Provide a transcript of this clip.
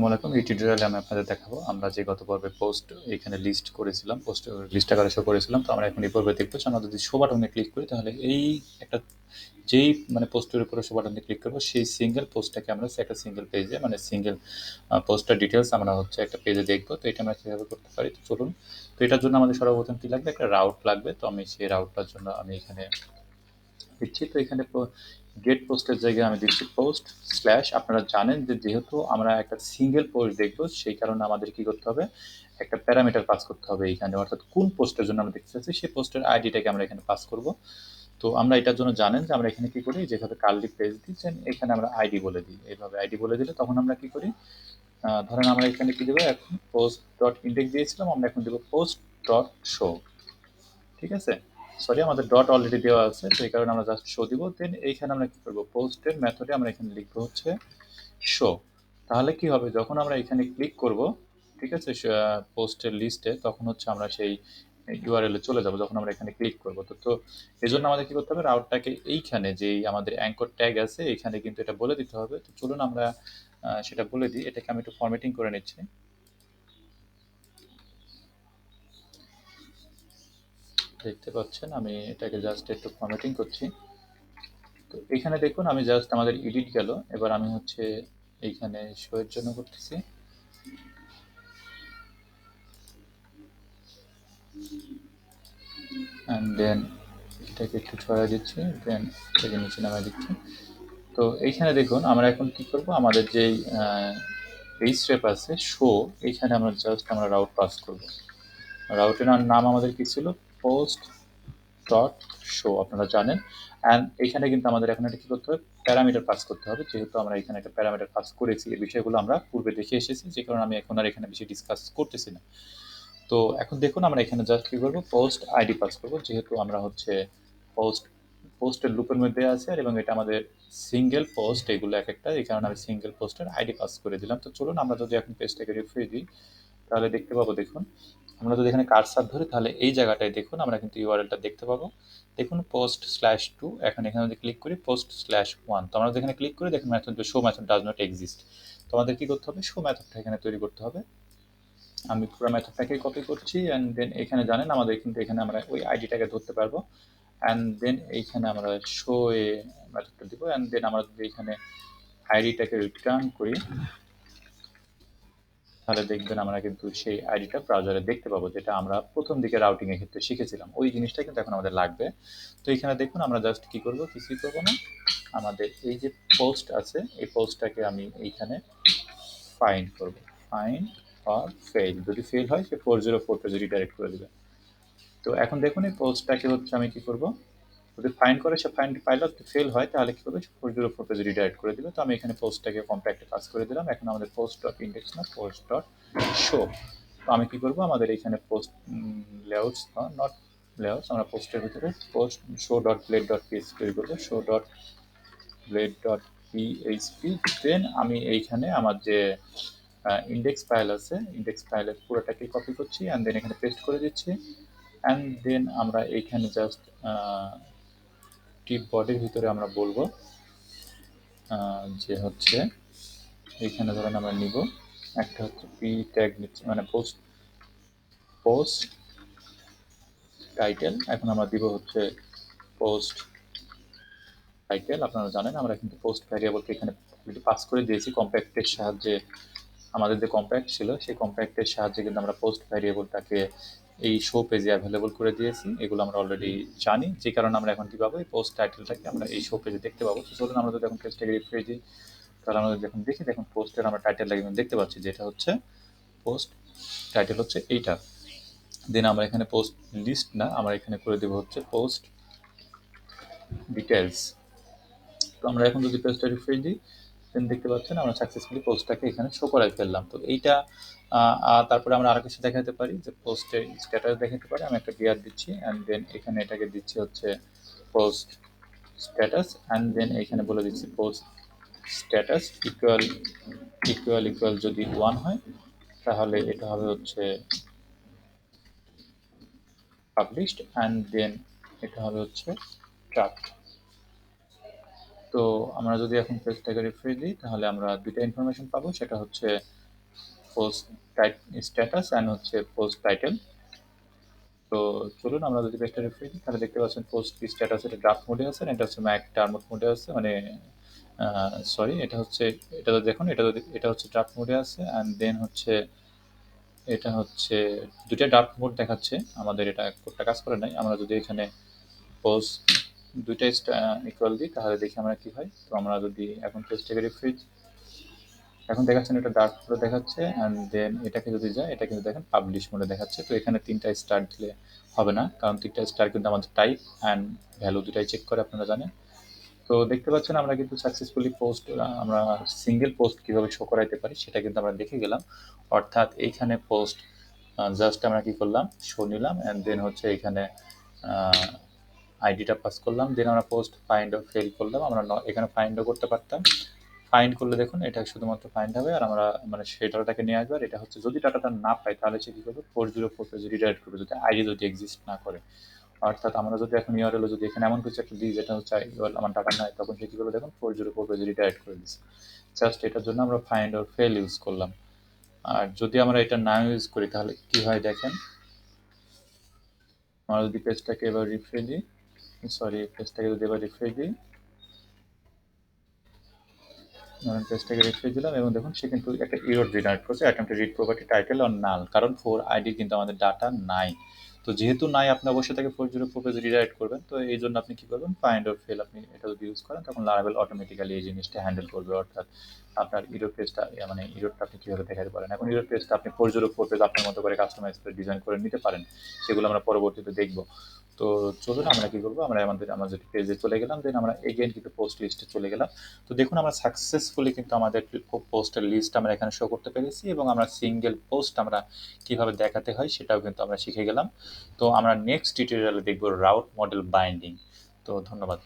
আসসালামাইকুম। এই টিউটোরিয়ালে আমি আপনাদের দেখাবো আমরা যে গত পর্বে পোস্ট এখানে লিস্ট করেছিলাম, পোস্ট লিস্ট আকারে শো করেছিলাম। তো আমরা এখন এই পর্বে দেখবো যে আমরা যদি শো বাটনে ক্লিক করি তাহলে এই একটা যেই পোস্টের উপরে শো বাটনে ক্লিক করবো সেই সিঙ্গেল পোস্টটাকে আমরা একটা সিঙ্গেল পেজে সিঙ্গেল পোস্টটার ডিটেলস আমরা একটা পেজে দেখবো। তো এটা আমরা কীভাবে করতে পারি, তো চলুন। তো এটার জন্য আমাদের সর্বপ্রথম কী লাগবে, একটা রাউট লাগবে। তো আমি সেই রাউটটার জন্য আমি এখানে দিচ্ছি। তো এখানে গেট পোস্টের জায়গায় আমি দিচ্ছি পোস্ট স্ল্যাশ। আপনারা জানেন যে যেহেতু আমরা একটা সিঙ্গেল পোস্ট দেখবো, সেই কারণে আমাদের কি করতে হবে, একটা প্যারামিটার পাস করতে হবে এইখানে, অর্থাৎ কোন পোস্টের জন্য আমরা দেখতে চাচ্ছি সেই পোস্টের আইডিটাকে আমরা এখানে পাস করব। তো আমরা এটার জন্য জানেন যে আমরা এখানে কি করি, যেভাবে কার্লি পেজ দিচ্ছেন এখানে আমরা আইডি বলে দিই। এইভাবে আইডি বলে দিলে তখন আমরা কি করি, ধরেন আমরা এখানে কি দেবো, এখন পোস্ট ডট ইন্ডেক্স দিয়েছিলাম, আমরা এখন দেবো পোস্ট ডট শো। ঠিক আছে, সরি আমাদের ডট অলরেডি দেওয়া আছে, তো এই কারণে আমরা জাস্ট শো দিব। দেন এইখানে আমরা কি করবো, পোস্টের মেথডে আমরা এখানে লিখবো হচ্ছে শো। তাহলে কি হবে, যখন আমরা এখানে ক্লিক করব, ঠিক আছে, পোস্টের লিস্টে, তখন হচ্ছে আমরা সেই ইউআরএল এ চলে যাব যখন আমরা এখানে ক্লিক করব। তো এই জন্য আমাদের কি করতে হবে, রাউটটাকে এইখানে যেই আমাদের অ্যাঙ্কর ট্যাগ আছে এখানে কিন্তু এটা বলে দিতে হবে। তো চলুন আমরা সেটা বলে দিই। এটাকে আমি একটু ফরম্যাটিং করে নিচ্ছি। দেখতে পাচ্ছেন আমি এটাকে জাস্ট একটু ফরম্যাটিং করছি। তো এখানে দেখুন আমি জাস্ট আমাদের এডিট গেল, এবার আমি হচ্ছে এইখানে শো এর জন্য করতেছি। অ্যান্ড দেন এটাকে একটু ছড়া দিচ্ছি, দেন এটাকে নিচে নামাই দিচ্ছি। তো এইখানে দেখুন আমরা এখন কি করব, আমাদের যেই এই স্টেপ আছে শো, এইখানে আমরা জাস্ট আমরা রাউট পাস করব। রাউটের নাম আমাদের কি ছিল, পোস্ট ডট শো, আপনারা জানেন। অ্যান্ড এখানে কিন্তু আমাদের এখন এটা কি করতে হবে, প্যারামিটার পাস করতে হবে। যেহেতু আমরা এখানে একটা প্যারামিটার পাস করেছি, এই বিষয়গুলো আমরা পূর্বে দেখে এসেছি, যে কারণে আমি এখন আর এখানে বেশি ডিসকাস করতেছি না। তো এখন দেখুন আমরা এখানে জাস্ট কি করবো, পোস্ট আইডি পাস করবো, যেহেতু আমরা হচ্ছে পোস্টের লুপের মধ্যে আছে, আর এবং এটা আমাদের সিঙ্গেল পোস্ট, এগুলো এক একটা, এই কারণে আমি সিঙ্গেল পোস্টের আইডি পাস করে দিলাম। তো চলুন আমরা যদি এখন পেজটাকে রিফ্রেশ দিই তাহলে দেখতে পাবো, দেখুন আমরা যদি এখানে কার্সার ধরি তাহলে এই জায়গাটায় দেখুন আমরা কিন্তু ইউআরএলটা দেখতে পাবো। দেখুন পোস্ট স্ল্যাশ টু, এখন এখানে যদি ক্লিক করি পোস্ট স্ল্যাশ ওয়ান, তো আমরা যেখানে ক্লিক করি দেখুন method show method does not exist. তো আমাদের কি করতে হবে, শো মেথডটা এখানে তৈরি করতে হবে। আমি পুরো মেথডটাকে কপি করছি, অ্যান্ড দেন এখানে জানেন আমাদের কিন্তু এখানে আমরা ওই আইডিটাকে ধরতে পারবো। অ্যান্ড দেন এইখানে আমরা শো এ মেথডটা দিব, অ্যান্ড দেন আমরা যদি এখানে আইডিটাকে রিটার্ন করি তাহলে দেখবেন আমরা কিন্তু সেই আইডিটা ব্রাউজারে দেখতে পাবো, যেটা আমরা প্রথম দিকে রাউটিং এর ক্ষেত্রে শিখেছিলাম। ওই জিনিসটা কিন্তু এখন আমাদের লাগবে। তো এখানে দেখুন আমরা জাস্ট কি করব, কিছুই করবো না, আমাদের এই যে পোস্ট আছে এই পোস্টটাকে আমি এইখানে ফাইন্ড করব। ফাইন্ড অর ফেল, যদি ফেল হয় সে 404 পেজে রিডাইরেক্ট করে দেবে। তো এখন দেখুন এই পোস্টটাকে হচ্ছে আমি কি করব, যদি ফাইন্ড করে সে ফাইন্ড পাইল, ফেল হয় তাহলে কি করবে, 404 পেজে রিডাইরেক্ট করে দিবে। তো আমি এখানে পোস্টটাকে কম্প্যাক্টে পাস করে দিলাম। এখন আমাদের পোস্ট ডট ইন্ডেক্স না, পোস্ট ডট শো। তো আমি কি করব, আমাদের এখানে পোস্ট লেআউটস নট লেআউটস, আমরা পোস্টের ভিতরে post show dot blade dot PHP তৈরি করবো, show dot blade dot PHP. Then আমি এইখানে আমার যে ইন্ডেক্স ফাইল আছে, ইন্ডেক্স ফাইলের পুরোটাকে কপি করছি, অ্যান্ড দেন এখানে পেস্ট করে দিচ্ছি। অ্যান্ড দেন আমরা এইখানে জাস্ট টিপ বডির ভিতরে আমরা বলবো যে হচ্ছে এইখানে ধরেন আমরা নিব একটা হচ্ছে পি ট্যাগ নিচ্ছি, পোস্ট পোস্ট টাইটেল। এখন আমরা দিব হচ্ছে পোস্ট টাইটেল। আপনারা জানেন আমরা কিন্তু পোস্ট ভ্যারিয়েবলকে এখানে পাস করে দিয়েছি কম্প্যাক্টের সাহায্যে। আমাদের যে কম্প্যাক্ট ছিল সেই কম্প্যাক্টের সাহায্যে কিন্তু আমরা পোস্ট ভ্যারিয়েবলটাকে এই শো পেজে অ্যাভেলেবল করে দিয়েছি। এগুলো আমরা অলরেডি জানি, যে কারণে আমরা এখন কি পাবো, এই পোস্ট টাইটেলটাকে আমরা এই শো পেজে দেখতে পাবো। তো চলুন আমরা যদি এখন পেজটাকে রিফ্রেশ দিই তাহলে আমরা যখন দেখি, দেখুন পোস্টের আমরা টাইটেলটা কিন্তু দেখতে পাচ্ছি, যেটা হচ্ছে পোস্ট টাইটেল হচ্ছে এইটা। দেন আমরা এখানে পোস্ট লিস্ট না, আমরা এখানে করে দেবো হচ্ছে পোস্ট ডিটেলস। তো আমরা এখন যদি পেজটা রিফ্রেশ দিই দেন দেখতে পাচ্ছেন আমরা সাকসেসফুলি পোস্টটাকে এখানে শো করাই ফেললাম। তো এইটা তারপরে আমরা আরো কিছু দেখাতে পারি, যে পোস্টের স্ট্যাটাস দেখাতে পারি। আমি একটা ডিআর দিচ্ছি, অ্যান্ড দেন এখানে এটাকে দিচ্ছি হচ্ছে পোস্ট স্ট্যাটাস, অ্যান্ড দেন এখানে বলে দিচ্ছি post status equal equal equal যদি 1 হয় তাহলে এটা হবে হচ্ছে পাবলিশড, অ্যান্ড দেন এটা হবে হচ্ছে ড্রাফট। তো আমরা যদি এখন পেজটাকে রিফ্রেশ দিই তাহলে আমরা দুইটা ইনফরমেশন পাবো, সেটা হচ্ছে পোস্ট স্ট্যাটাস অ্যান্ড হচ্ছে পোস্ট টাইটেল। তো চলুন আমরা যদি পেজটা রিফ্রেশ দিই তাহলে দেখতে পাচ্ছেন পোস্ট স্ট্যাটাস এটা ড্রাফট মোডে আছে, আর এটা হচ্ছে ম্যাক টার্মোড মোডে আছে, মানে সরি এটা হচ্ছে, এটা তো দেখুন এটা যদি এটা হচ্ছে ড্রাফট মোডে আছে অ্যান্ড দেন হচ্ছে এটা হচ্ছে দুইটা ড্রাফট মোড দেখাচ্ছে। আমাদের এটা কোডটা কাজ করে নাই। আমরা যদি এখানে পোস্ট দুইটাই ইকুয়াল দিই তাহলে দেখি আমরা কি হয়। তো আমরা যদি এখন পেজটাকে রিফ্রেশ, এখন দেখাচ্ছেন এটা ডার্ক মোডে দেখাচ্ছে অ্যান্ড দেন এটাকে যদি যায় এটা কিন্তু দেখেন পাবলিশ মোডে দেখাচ্ছে। তো এখানে ৩ টা স্টার দিলে হবে না, কারণ ৩ টা স্টার কিন্তু আমাদের টাইপ অ্যান্ড ভ্যালু দুটাই চেক করে, আপনারা জানেন। তো দেখতে পাচ্ছেন আমরা কিন্তু সাকসেসফুলি পোস্ট, আমরা সিঙ্গেল পোস্ট কিভাবে শো করাইতে পারি সেটা কিন্তু আমরা দেখে গেলাম। অর্থাৎ এইখানে পোস্ট জাস্ট আমরা কি করলাম, শো নিলাম অ্যান্ড দেন হচ্ছে এখানে আইডিটা পাস করলাম, দেন আমরা পোস্ট ফাইন্ড ও ফেল করলাম। আমরা এখানে ফাইন্ডও করতে পারতাম। ফাইন্ড করলে দেখুন এটা শুধুমাত্র ফাইন্ড হবে আর আমরা মানে সেই ডাটাটাকে নিয়ে আসবে। আর এটা হচ্ছে যদি ডাটাটা না পাই তাহলে সে কি করবে, 404 পেজে রিডাইরেক্ট করবে যদি আইডি যদি এক্সিস্ট না করে। অর্থাৎ আমরা যদি এখন ইউআরএল যদি এখানে এমন কিছু একটা দিই যেটা হচ্ছে আমার ডাটা নাই, তখন সে কি করবে দেখুন 404 পেজে রিডাইরেক্ট করে দিচ্ছে। জাস্ট এটার জন্য আমরা ফাইন্ড অর ফেল ইউজ করলাম। আর যদি আমরা এটা না ইউজ করি তাহলে কি হয় দেখেন, আমরা যদি পেজটাকে এবার রিফ্রেশ দিই, সরি পেজটাকে যদি এবার রিফ্রেশ দিই, ধরেন পেজটাকে রিফ্রেশ দিলাম এবং দেখুন সে কিন্তু একটা এরর জেনারেট করছে, attempted read property title or null, কারণ 4 আইডি কিন্তু আমাদের ডাটা নাই। তো যেহেতু নাই আপনি অবশ্যই তাকে 404 পেজে রিডাইরেক্ট করবেন। তো এই জন্য আপনি কি করবেন, ফাইন্ড অর ফেল আপনি এটা যদি ইউজ করেন তখন লারাভেল অটোমেটিক্যালি এই জিনিসটা হ্যান্ডেল করবে। অর্থাৎ আপনার ইরর পেজটা মানে ইররটা আপনি কীভাবে দেখাতে পারেন। এখন ইরর পেজটা আপনি 404 পেজ আপনার মতো করে কাস্টমাইজ করে ডিজাইন করে নিতে পারেন, সেগুলো আমরা পরবর্তীতে দেখব। তো চলুন আমরা কি করবো, আমরা আমাদের পেজে চলে গেলাম, দেন আমরা এগেইন কিন্তু পোস্ট লিস্টে চলে গেলাম। তো দেখুন আমরা সাকসেসফুলি কিন্তু আমাদের পোস্টের লিস্ট আমরা এখানে শো করতে পেরেছি এবং আমরা সিঙ্গেল পোস্ট আমরা কিভাবে দেখাতে হয় সেটাও কিন্তু আমরা শিখে গেলাম। তো আমরা নেক্সট টিউটোরিয়ালে দেখব রাউট মডেল বাইন্ডিং। তো ধন্যবাদ।